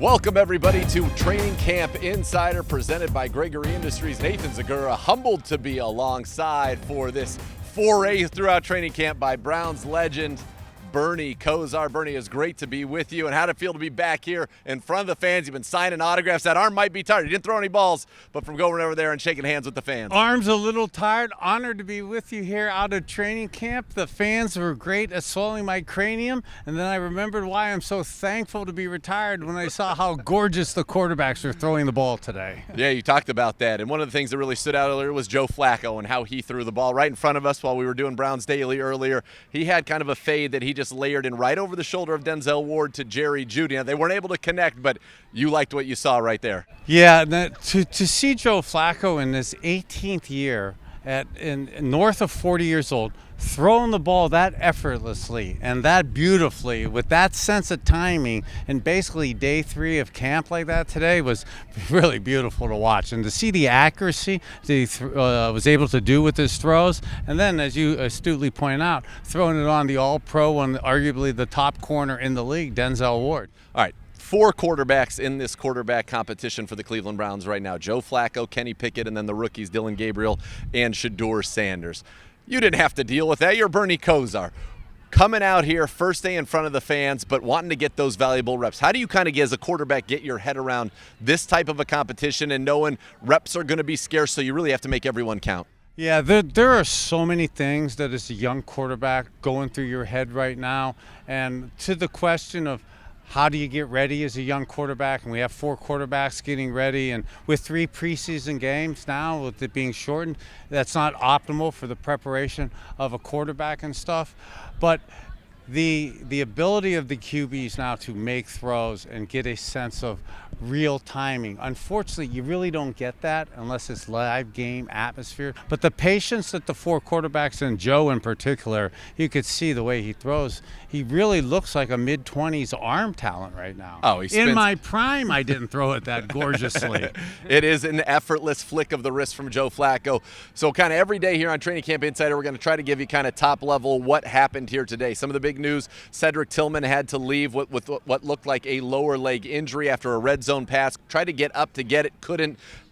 Welcome everybody to Training Camp Insider presented by Gregory Industries. Nathan Zegura, humbled to be alongside for this foray throughout training camp by Browns legend Bernie Kosar. Bernie, it's great to be with you, and how'd it feel to be back here in front of the fans? You've been signing autographs. That arm might be tired. You didn't throw any balls, but from going over there and shaking hands with the fans. Arm's a little tired. Honored to be with you here out of training camp. The fans were great at swelling my cranium, and then I remembered why I'm so thankful to be retired when I saw how gorgeous the quarterbacks were throwing the ball today. Yeah, you talked about that, and one of the things that really stood out earlier was Joe Flacco and how he threw the ball right in front of us while we were doing Browns Daily earlier. He had kind of a fade that he just layered in right over the shoulder of Denzel Ward to Jerry Jeudy. Now, they weren't able to connect, but you liked what you saw right there. Yeah, to see Joe Flacco in his 18th year north of 40 years old, throwing the ball that effortlessly and that beautifully with that sense of timing, and basically day 3 of camp like that today was really beautiful to watch. And to see the accuracy that he was able to do with his throws, and then, as you astutely point out, throwing it on the all-pro and arguably the top corner in the league, Denzel Ward. All right. 4 quarterbacks in this quarterback competition for the Cleveland Browns right now. Joe Flacco, Kenny Pickett, and then the rookies Dylan Gabriel and Shedeur Sanders. You didn't have to deal with that. You're Bernie Kosar. Coming out here first day in front of the fans, but wanting to get those valuable reps. How do you kind of, as a quarterback, get your head around this type of a competition and knowing reps are going to be scarce, so you really have to make everyone count? Yeah, there are so many things that as a young quarterback going through your head right now. And to the question of how do you get ready as a young quarterback? And we have 4 quarterbacks getting ready. And with 3 preseason games now, with it being shortened, that's not optimal for the preparation of a quarterback and stuff. But the ability of the QBs now to make throws and get a sense of real timing. Unfortunately, you really don't get that unless it's live game atmosphere. But the patience that the 4 quarterbacks, and Joe in particular, you could see the way he throws. He really looks like a mid-20s arm talent right now. Oh, in my prime, I didn't throw it that gorgeously. It is an effortless flick of the wrist from Joe Flacco. So kind of every day here on Training Camp Insider, we're going to try to give you kind of top level what happened here today. Some of the big news: Cedric Tillman had to leave with what looked like a lower leg injury after a red zone pass. Tried to get up to get it,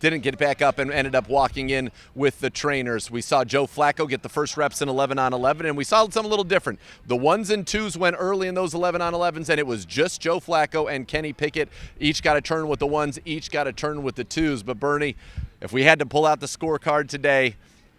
didn't get back up, and ended up walking in with the trainers. We saw Joe Flacco get the first reps in 11-on-11, and we saw something a little different. The 1s and 2s went early in those 11-on-11s, and it was just Joe Flacco and Kenny Pickett. Each got a turn with the 1s, each got a turn with the 2s. But Bernie, if we had to pull out the scorecard today,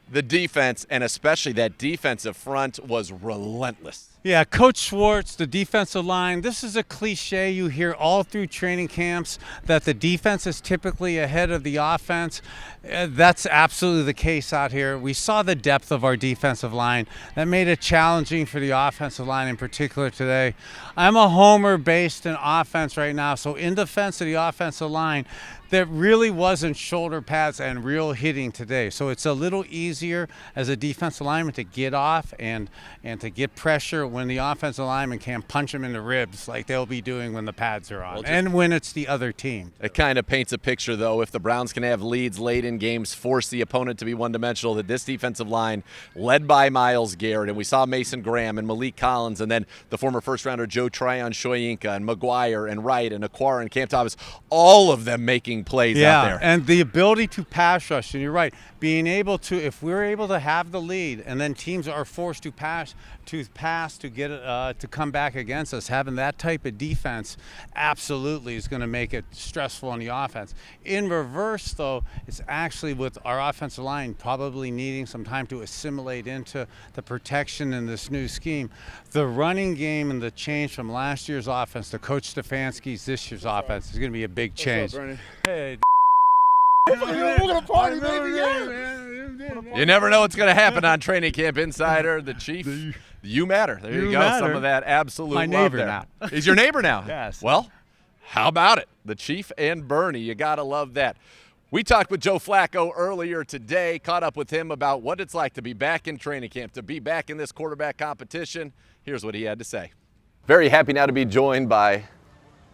the defense, and especially that defensive front, was relentless. Yeah, Coach Schwartz, the defensive line, this is a cliche you hear all through training camps, that the defense is typically ahead of the offense. That's absolutely the case out here. We saw the depth of our defensive line. That made it challenging for the offensive line in particular today. I'm a homer based in offense right now, so in defense of the offensive line, there really wasn't shoulder pads and real hitting today. So it's a little easier as a defensive lineman to get off and to get pressure when the offensive lineman can't punch them in the ribs like they'll be doing when the pads are on, and when it's the other team. It kind of paints a picture, though, if the Browns can have leads late in games, force the opponent to be one-dimensional, that this defensive line, led by Myles Garrett, and we saw Mason Graham and Malik Collins, and then the former first-rounder Joe Tryon-Shoyinka and McGuire and Wright and Aquara and Cam Thomas, all of them making plays out there. And the ability to pass rush, and you're right, being able to, if we're able to have the lead and then teams are forced to pass to get to come back against us, having that type of defense absolutely is going to make it stressful on the offense. In reverse, though, it's actually with our offensive line probably needing some time to assimilate into the protection in this new scheme. The running game and the change from last year's offense to Coach Stefanski's this year's offense is going to be a big change. What's up, Bernie? Hey. We're gonna party, baby. Yeah. You never know what's going to happen on Training Camp Insider. The Chief, you matter. There you go. matter. Some of that absolute My love neighbor there. now. He's your neighbor now. Yes. Well, how about it? The Chief and Bernie. You got to love that. We talked with Joe Flacco earlier today, caught up with him about what it's like to be back in training camp, to be back in this quarterback competition. Here's what he had to say. Very happy now to be joined by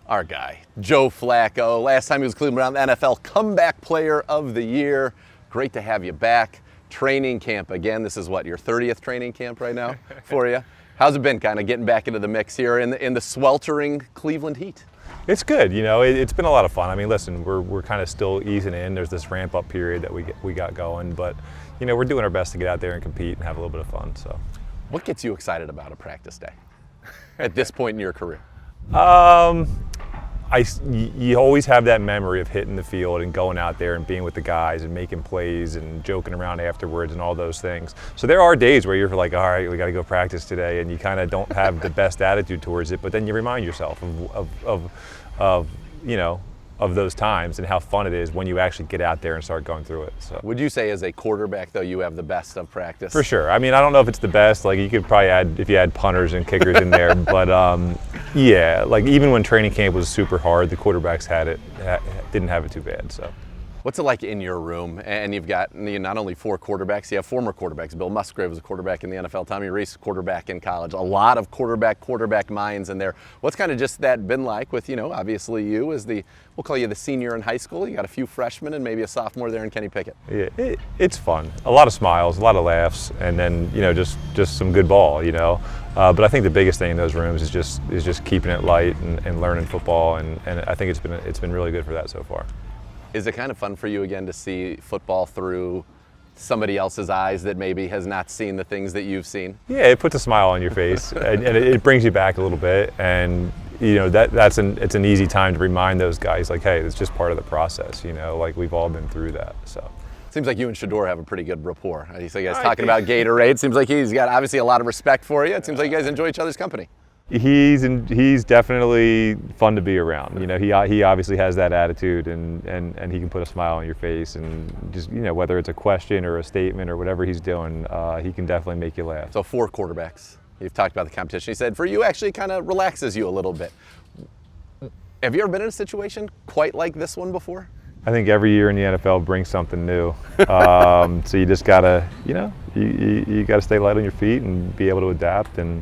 our guy, Joe Flacco. Last time he was Cleveland Brown NFL Comeback Player of the Year. Great to have you back. Training camp again. This is what, your 30th training camp right now for you? How's it been kind of getting back into the mix here in the sweltering Cleveland heat? It's good, you know. It's been a lot of fun. I mean, listen, we're kind of still easing in. There's this ramp up period that we got going, but you know, we're doing our best to get out there and compete and have a little bit of fun. So, what gets you excited about a practice day at this point in your career? You always have that memory of hitting the field and going out there and being with the guys and making plays and joking around afterwards and all those things. So there are days where you're like, all right, we got to go practice today, and you kind of don't have the best attitude towards it. But then you remind yourself of you know, of those times and how fun it is when you actually get out there and start going through it. So. Would you say as a quarterback, though, you have the best of practice? For sure. I mean, I don't know if it's the best. Like, you could probably add, if you add punters and kickers in there. But, yeah, like even when training camp was super hard, the quarterbacks didn't have it too bad. So. What's it like in your room? And you've got not only 4 quarterbacks, you have former quarterbacks. Bill Musgrave was a quarterback in the NFL. Tommy Rees, quarterback in college. A lot of quarterback minds in there. What's kind of just that been like with, obviously you as we'll call you the senior in high school. You got a few freshmen and maybe a sophomore there in Kenny Pickett. Yeah, it's fun. A lot of smiles, a lot of laughs, and then, just some good ball, But I think the biggest thing in those rooms is just keeping it light and learning football, and I think it's been really good for that so far. Is it kind of fun for you again to see football through somebody else's eyes that maybe has not seen the things that you've seen? Yeah, it puts a smile on your face, and it brings you back a little bit. And it's an easy time to remind those guys, like, hey, it's just part of the process. Like we've all been through that. So. Seems like you and Shador have a pretty good rapport. You guys talking about Gatorade. Seems like he's got obviously a lot of respect for you. It seems like you guys enjoy each other's company. He's definitely fun to be around. He obviously has that attitude, and he can put a smile on your face, and just whether it's a question or a statement or whatever he's doing, he can definitely make you laugh. So 4 quarterbacks. You've talked about the competition. He said for you actually kind of relaxes you a little bit. Have you ever been in a situation quite like this one before? I think every year in the NFL brings something new. So you just gotta you gotta stay light on your feet and be able to adapt and.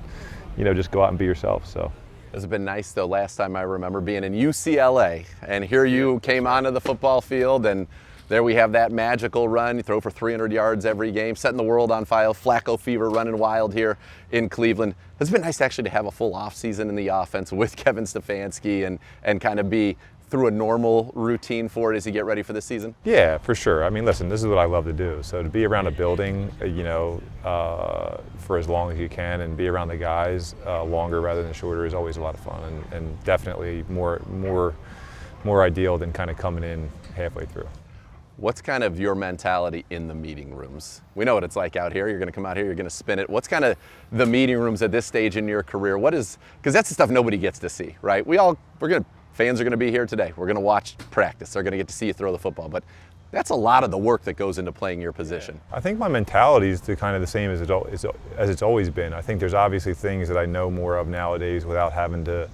Just go out and be yourself. So. It's been nice, though. Last time I remember being in UCLA, and here you came onto the football field, and there we have that magical run. You throw for 300 yards every game, setting the world on fire. Flacco fever running wild here in Cleveland. It's been nice actually to have a full offseason in the offense with Kevin Stefanski and kind of be through a normal routine for it as you get ready for this season? Yeah, for sure. I mean, listen, this is what I love to do. So to be around a building, for as long as you can and be around the guys longer rather than shorter is always a lot of fun and definitely more ideal than kind of coming in halfway through. What's kind of your mentality in the meeting rooms? We know what it's like out here. You're going to come out here, you're going to spin it. What's kind of the meeting rooms at this stage in your career? Because that's the stuff nobody gets to see, right? Fans are going to be here today. We're going to watch practice. They're going to get to see you throw the football. But that's a lot of the work that goes into playing your position. I think my mentality is kind of the same as it's always been. I think there's obviously things that I know more of nowadays without having to,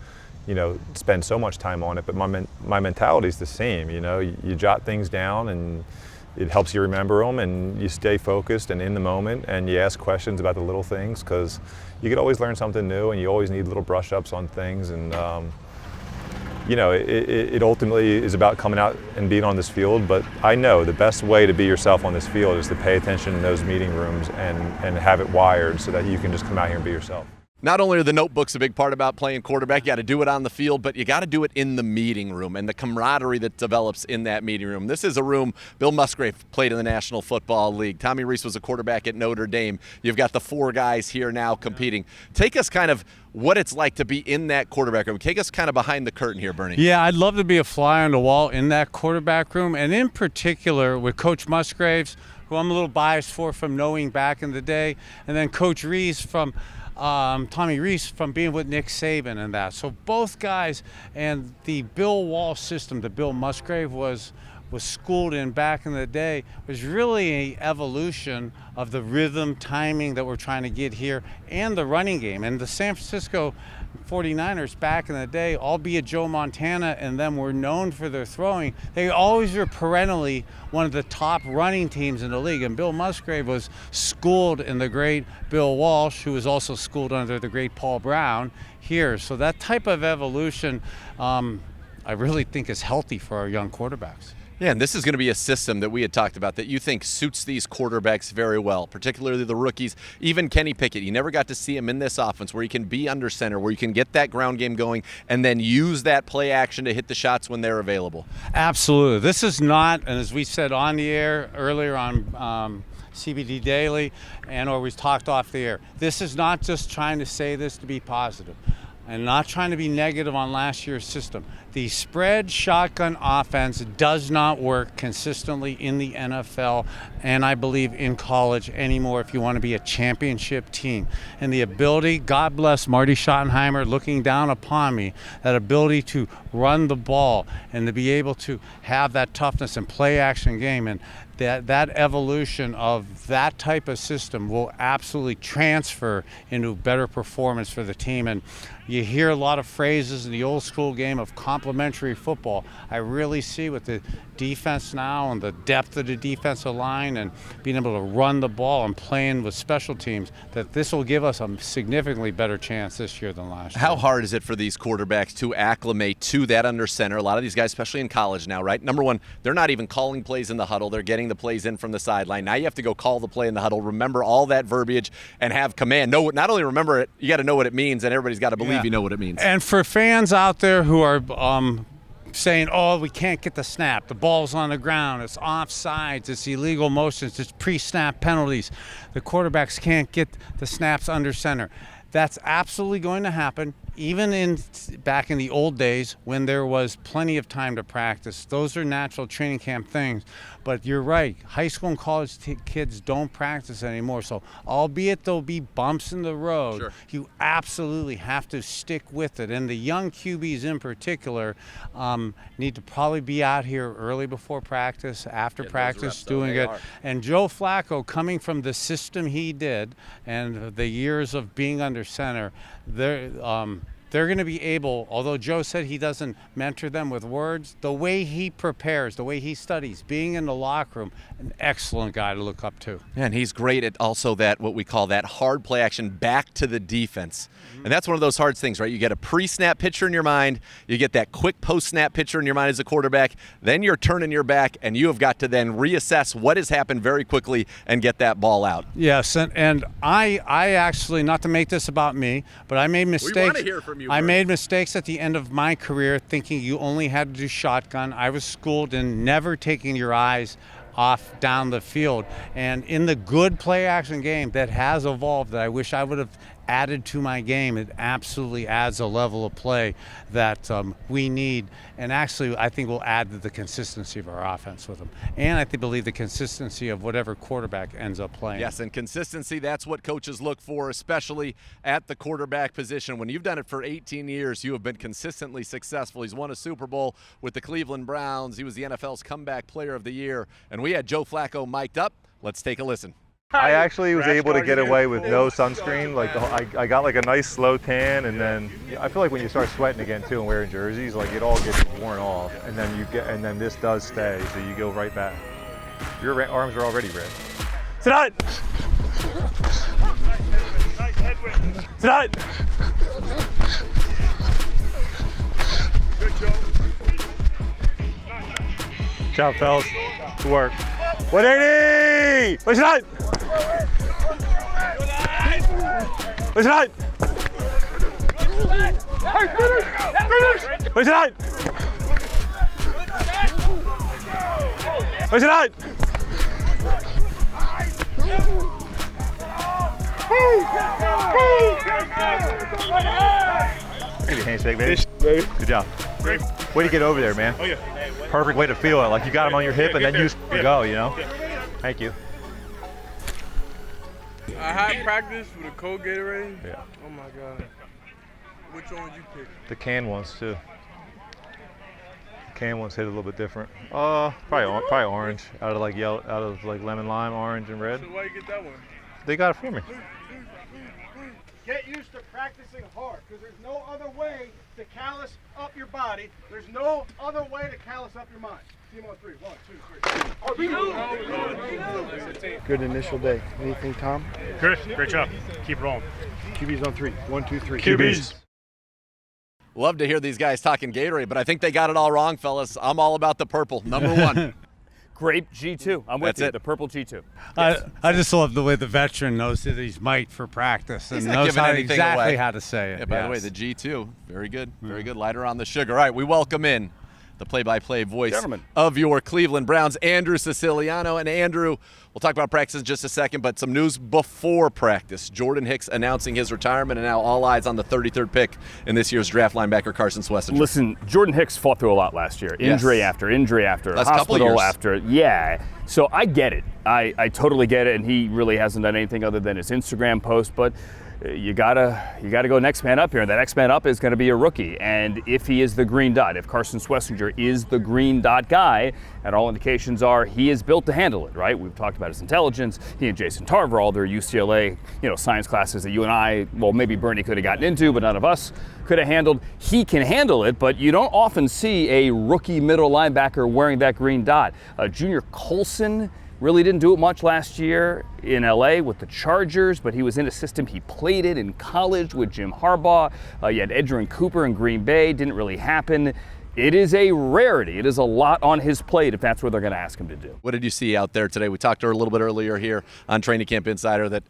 spend so much time on it. But my mentality is the same. You jot things down and it helps you remember them, and you stay focused and in the moment, and you ask questions about the little things because you could always learn something new, and you always need little brush ups on things. And it ultimately is about coming out and being on this field, but I know the best way to be yourself on this field is to pay attention in those meeting rooms and have it wired so that you can just come out here and be yourself. Not only are the notebooks a big part about playing quarterback, you got to do it on the field, but you got to do it in the meeting room and the camaraderie that develops in that meeting room. This is a room, Bill Musgrave played in the National Football League. Tommy Rees was a quarterback at Notre Dame. You've got the 4 guys here now competing. Take us kind of what it's like to be in that quarterback room. Take us kind of behind the curtain here, Bernie. Yeah, I'd love to be a fly on the wall in that quarterback room, and in particular with Coach Musgraves, who I'm a little biased for from knowing back in the day, and then Coach Rees from Tommy Rees from being with Nick Saban and that. So both guys, and the Bill Walsh system that Bill Musgrave was schooled in back in the day was really an evolution of the rhythm, timing that we're trying to get here, and the running game. And the San Francisco 49ers back in the day, albeit Joe Montana and them were known for their throwing, they always were perennially one of the top running teams in the league. And Bill Musgrave was schooled in the great Bill Walsh, who was also schooled under the great Paul Brown here. So that type of evolution, I really think is healthy for our young quarterbacks. Yeah, and this is going to be a system that we had talked about that you think suits these quarterbacks very well, particularly the rookies. Even Kenny Pickett, you never got to see him in this offense where he can be under center, where you can get that ground game going and then use that play action to hit the shots when they're available. Absolutely. This is not, and as we said on the air earlier on CBD Daily, or we talked off the air, this is not just trying to say this to be positive and not trying to be negative on last year's system. The spread shotgun offense does not work consistently in the NFL and I believe in college anymore if you want to be a championship team. And the ability, God bless Marty Schottenheimer looking down upon me, that ability to run the ball and to be able to have that toughness and play action game, and that evolution of that type of system will absolutely transfer into better performance for the team. And you hear a lot of phrases in the old school game of complementary football. I really see with the defense now and the depth of the defensive line and being able to run the ball and playing with special teams that this will give us a significantly better chance this year than last year. How hard is it for these quarterbacks to acclimate to that under center? A lot of these guys, especially in college now, right? Number one, they're not even calling plays in the huddle. They're getting the plays in from the sideline. Now you have to go call the play in the huddle, remember all that verbiage, and have command. Not only remember it, you got to know what it means, and everybody's got to believe you know what it means. And for fans out there who are saying, oh, we can't get the snap, the ball's on the ground, it's offsides, it's illegal motions, it's pre-snap penalties, the quarterbacks can't get the snaps under center. That's absolutely going to happen, even back in the old days when there was plenty of time to practice. Those are natural training camp things. But you're right, high school and college kids don't practice anymore. So albeit there'll be bumps in the road, sure, you absolutely have to stick with it. And the young QBs in particular need to probably be out here early before practice, after practice, doing it. And Joe Flacco, coming from the system he did and the years of being under center, they're going to be able, although Joe said he doesn't mentor them with words, the way he prepares, the way he studies, being in the locker room, an excellent guy to look up to. Yeah, and he's great at also that, what we call that hard play action back to the defense. And that's one of those hard things, right? You get a pre-snap picture in your mind, you get that quick post-snap picture in your mind as a quarterback, then you're turning your back, and you have got to then reassess what has happened very quickly and get that ball out. Yes, and I actually, not to make this about me, but I made mistakes. We want to hear from you, I made mistakes at the end of my career thinking you only had to do shotgun. I was schooled in never taking your eyes off down the field. And in the good play action game that has evolved, that I wish I would have added to my game, it absolutely adds a level of play that we need, and actually I think will add to the consistency of our offense with them. And I believe the consistency of whatever quarterback ends up playing. Yes, and consistency, that's what coaches look for, especially at the quarterback position. When you've done it for 18 years, you have been consistently successful. He's won a Super Bowl with the Cleveland Browns. He was the NFL's comeback player of the year. And we had Joe Flacco mic'd up. Let's take a listen. I actually was able to get away with no sunscreen. Like I got like a nice slow tan, and then I feel like when you start sweating again too and wearing jerseys, like it all gets worn off, and then this does stay, so you go right back. Your arms are already red. Tonight. Tonight. Good job. Good job, fellas. Good work. 180. Push it out. Push it out. Push it out. Push it out. Give you a handshake, baby. Good job. Way to get over there, man. Oh, yeah. Perfect way to feel it. Like you got him on your hip and then you go, you know? Thank you. I had practice with a cold Gatorade. Yeah. Oh my God. Which one would you pick? The canned ones too. The canned ones hit a little bit different. Probably orange. Out of like lemon, lime, orange, and red. So why you get that one? They got it for me. Get used to practicing hard, because there's no other way to callous up your body. There's no other way to callous up your mind. Team on three. 1, 2, 3. Good initial day. Anything, Tom? Good. Great job. Keep rolling. QB's on three. 1, 2, 3. QBs. Love to hear these guys talking Gatorade, but I think they got it all wrong, fellas. I'm all about the purple, number one. Grape G2. I'm with That's you. it. The purple G2. I just love the way the veteran knows that he's might for practice and He's not knows giving how, anything exactly away. how to say it. Yeah, by the way, the G2, very good. Very good. Lighter on the sugar. All right, we welcome in the play-by-play voice Gentlemen. of your Cleveland Browns, Andrew Siciliano. And Andrew, we'll talk about practice in just a second, but some news before practice. Jordan Hicks announcing his retirement, and now all eyes on the 33rd pick in this year's draft, linebacker Carson Schlesinger. Listen, Jordan Hicks fought through a lot last year. Injury Yes. after injury after Last couple hospital years. after. Yeah. So I get it. I totally get it, and he really hasn't done anything other than his Instagram post, but you gotta go next man up here. And that next man up is going to be a rookie. And if he is the green dot, if Carson Schlesinger is the green dot guy, and all indications are he is built to handle it, right? We've talked about his intelligence. He and Jason Tarver, all their UCLA, science classes that you and I, well, maybe Bernie could have gotten into, but none of us could have handled. He can handle it, but you don't often see a rookie middle linebacker wearing that green dot. Junior Colson really didn't do it much last year in LA with the Chargers, but he was in a system he played in college with Jim Harbaugh. You had Edgerrin Cooper in Green Bay, didn't really happen. It is a rarity. It is a lot on his plate if that's what they're going to ask him to do. What did you see out there today? We talked to her a little bit earlier here on Training Camp Insider that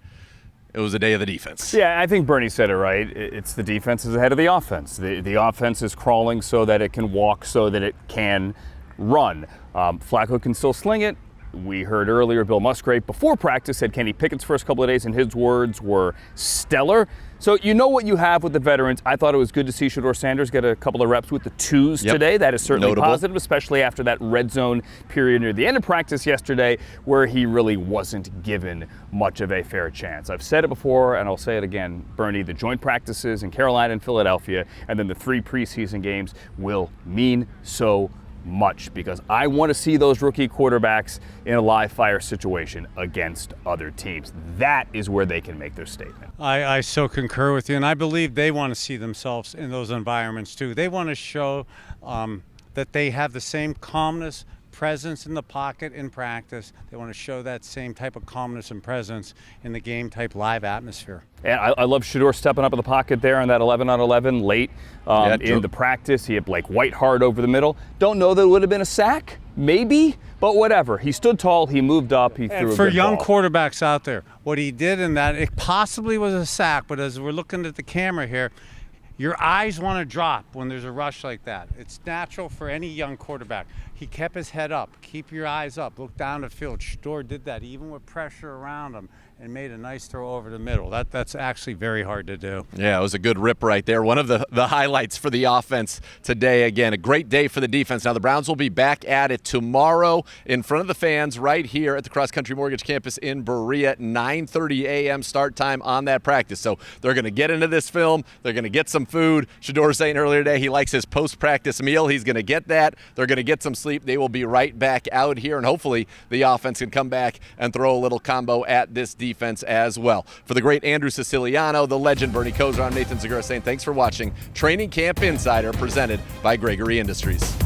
it was a day of the defense. Yeah, I think Bernie said it right. It's the defense is ahead of the offense. The offense is crawling so that it can walk, so that it can run. Flacco can still sling it. We heard earlier Bill Musgrave before practice said Kenny Pickett's first couple of days, and his words were stellar. So you know what you have with the veterans. I thought it was good to see Shedeur Sanders get a couple of reps with the twos today. That is certainly Notable. positive, especially after that red zone period near the end of practice yesterday where he really wasn't given much of a fair chance. I've said it before, and I'll say it again, Bernie, the joint practices in Carolina and Philadelphia, and then the 3 preseason games will mean so much, because I want to see those rookie quarterbacks in a live fire situation against other teams. That is where they can make their statement. I so concur with you, and I believe they want to see themselves in those environments too. They want to show that they have the same calmness, presence in the pocket in practice. They want to show that same type of calmness and presence in the game type live atmosphere. And I love Shedeur stepping up in the pocket there on that 11-on-11 late in the practice. He had Blake Whitehard over the middle. Don't know that it would have been a sack, maybe, but whatever. He stood tall, he moved up, he threw a good ball. For young quarterbacks out there, what he did in that, it possibly was a sack, but as we're looking at the camera here, your eyes want to drop when there's a rush like that. It's natural for any young quarterback. He kept his head up. Keep your eyes up. Look down the field. Shedeur did that even with pressure around him and made a nice throw over the middle. That's actually very hard to do. Yeah, it was a good rip right there. One of the highlights for the offense today. Again, a great day for the defense. Now the Browns will be back at it tomorrow in front of the fans right here at the Cross Country Mortgage Campus in Berea. 9:30 a.m. start time on that practice. So they're going to get into this film. They're going to get some food. Shedeur saying earlier today he likes his post-practice meal. He's going to get that. They're going to get some sleep. They will be right back out here, and hopefully the offense can come back and throw a little combo at this defense as well. For the great Andrew Siciliano, the legend Bernie Kosar, I'm Nathan Zegura saying thanks for watching Training Camp Insider presented by Gregory Industries.